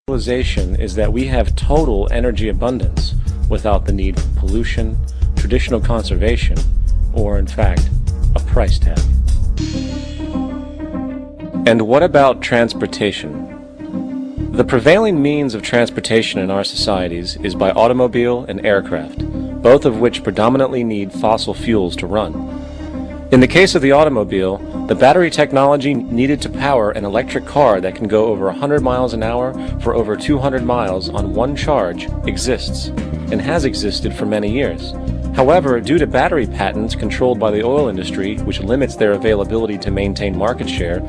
Realization is that we have total energy abundance without the need for pollution, traditional conservation, or in fact, a price tag. And what about transportation? The prevailing means of transportation in our societies is by automobile and aircraft, both of which predominantly need fossil fuels to run. In the case of the automobile, the battery technology needed to power an electric car that can go over 100 miles an hour for over 200 miles on one charge exists, and has existed for many years. However, due to battery patents controlled by the oil industry, which limits their availability to maintain market share,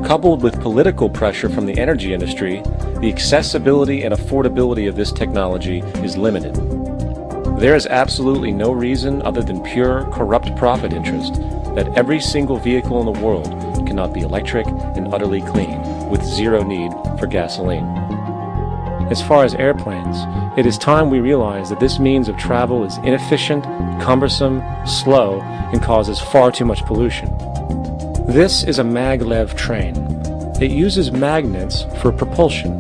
coupled with political pressure from the energy industry, the accessibility and affordability of this technology is limited. There is absolutely no reason other than pure, corrupt profit interest that every single vehicle in the world cannot be electric and utterly clean, with zero need for gasoline. As far as airplanes, it is time we realize that this means of travel is inefficient, cumbersome, slow, and causes far too much pollution. This is a maglev train. It uses magnets for propulsion.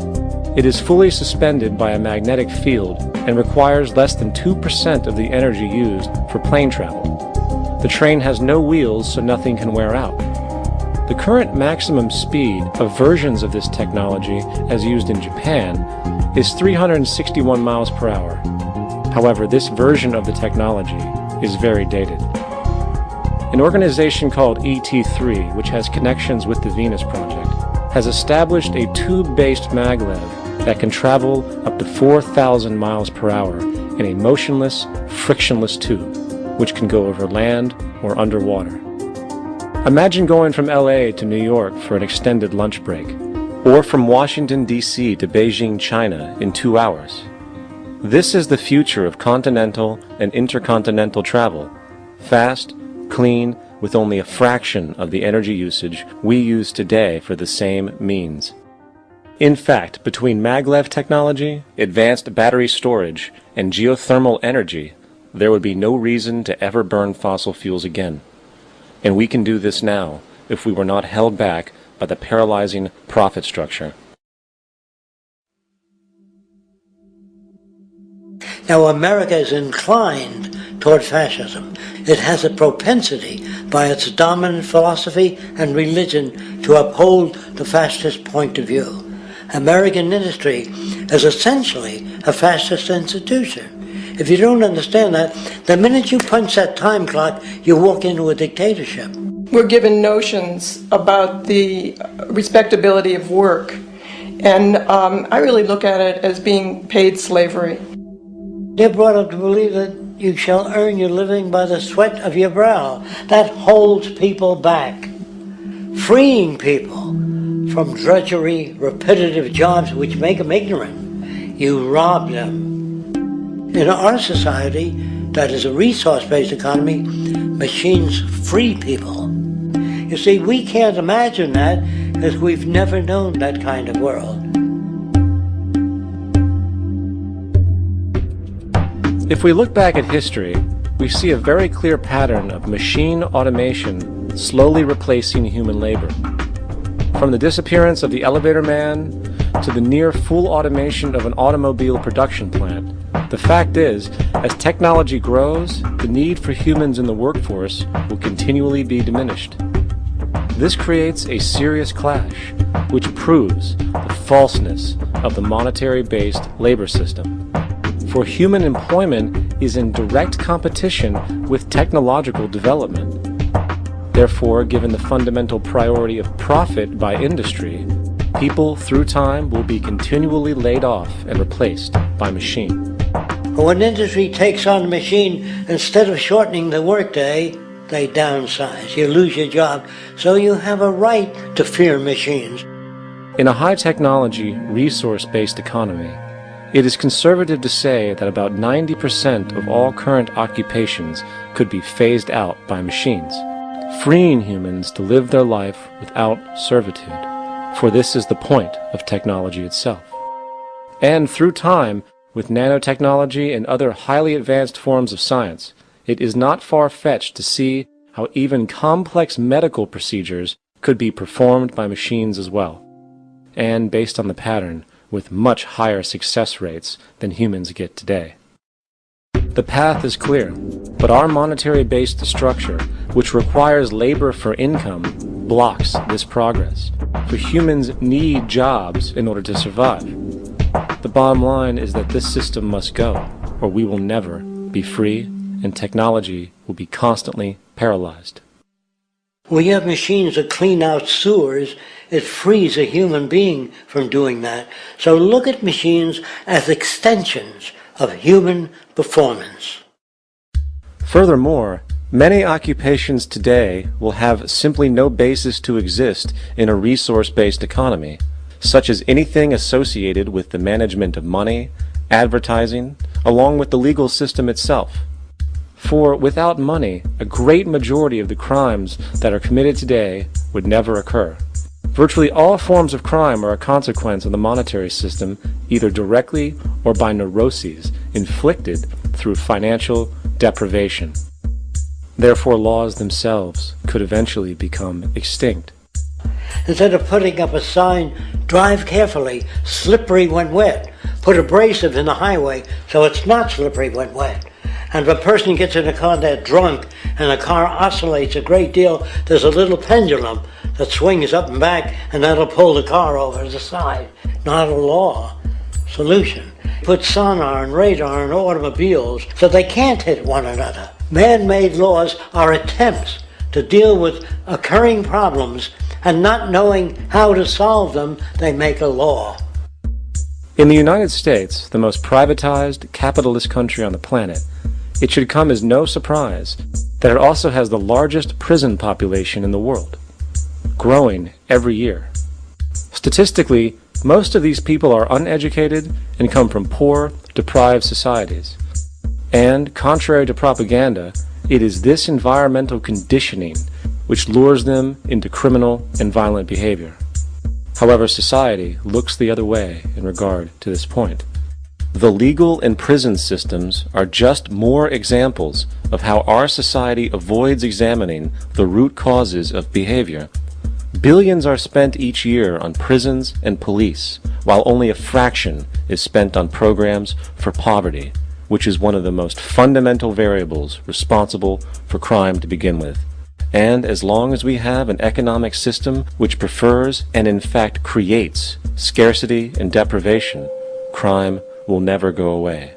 It is fully suspended by a magnetic field and requires less than 2% of the energy used for plane travel. The train has no wheels, so nothing can wear out. The current maximum speed of versions of this technology, as used in Japan, is 361 miles per hour. However, this version of the technology is very dated. An organization called ET3, which has connections with the Venus Project, has established a tube-based maglev that can travel up to 4,000 miles per hour in a motionless, frictionless tube, which can go over land or underwater. Imagine going from LA to New York for an extended lunch break, or from Washington, D.C. to Beijing, China in 2 hours. This is the future of continental and intercontinental travel, fast, clean, with only a fraction of the energy usage we use today for the same means. In fact, between maglev technology, advanced battery storage, and geothermal energy, there would be no reason to ever burn fossil fuels again. And we can do this now if we were not held back by the paralyzing profit structure. Now, America is inclined toward fascism. It has a propensity by its dominant philosophy and religion to uphold the fascist point of view. American industry is essentially a fascist institution. If you don't understand that, the minute you punch that time clock, you walk into a dictatorship. We're given notions about the respectability of work, and I really look at it as being paid slavery. They're brought up to believe that you shall earn your living by the sweat of your brow. That holds people back, freeing people from drudgery, repetitive jobs which make them ignorant. You rob them. In our society, that is a resource-based economy, machines free people. You see, we can't imagine that because we've never known that kind of world. If we look back at history, we see a very clear pattern of machine automation slowly replacing human labor. From the disappearance of the elevator man to the near full automation of an automobile production plant, the fact is, as technology grows, the need for humans in the workforce will continually be diminished. This creates a serious clash, which proves the falseness of the monetary-based labor system. For human employment is in direct competition with technological development. Therefore, given the fundamental priority of profit by industry, people through time will be continually laid off and replaced by machine. When industry takes on a machine, instead of shortening the workday, they downsize. You lose your job, so you have a right to fear machines. In a high-technology, resource-based economy, it is conservative to say that about 90% of all current occupations could be phased out by machines, freeing humans to live their life without servitude, for this is the point of technology itself. And through time, with nanotechnology and other highly advanced forms of science, it is not far-fetched to see how even complex medical procedures could be performed by machines as well. And based on the pattern, with much higher success rates than humans get today. The path is clear, but our monetary-based structure, which requires labor for income, blocks this progress. For humans need jobs in order to survive. The bottom line is that this system must go, or we will never be free, and technology will be constantly paralyzed. We have machines that clean out sewers. It frees a human being from doing that. So look at machines as extensions of human performance. Furthermore, many occupations today will have simply no basis to exist in a resource-based economy, such as anything associated with the management of money, advertising, along with the legal system itself. For without money, a great majority of the crimes that are committed today would never occur. Virtually all forms of crime are a consequence of the monetary system, either directly or by neuroses inflicted through financial deprivation. Therefore, laws themselves could eventually become extinct. Instead of putting up a sign, drive carefully, slippery when wet, put abrasive in the highway so it's not slippery when wet. And if a person gets in a car that's drunk and the car oscillates a great deal, there's a little pendulum that swings up and back, and that'll pull the car over to the side. Not a law solution. Put sonar and radar in automobiles so they can't hit one another. Man-made laws are attempts to deal with occurring problems, and not knowing how to solve them, they make a law. In the United States, the most privatized, capitalist country on the planet, it should come as no surprise that it also has the largest prison population in the world, growing every year. Statistically, most of these people are uneducated and come from poor, deprived societies. And, contrary to propaganda, it is this environmental conditioning which lures them into criminal and violent behavior. However, society looks the other way in regard to this point. The legal and prison systems are just more examples of how our society avoids examining the root causes of behavior. Billions are spent each year on prisons and police, while only a fraction is spent on programs for poverty, which is one of the most fundamental variables responsible for crime to begin with. And as long as we have an economic system which prefers and in fact creates scarcity and deprivation, crime will never go away.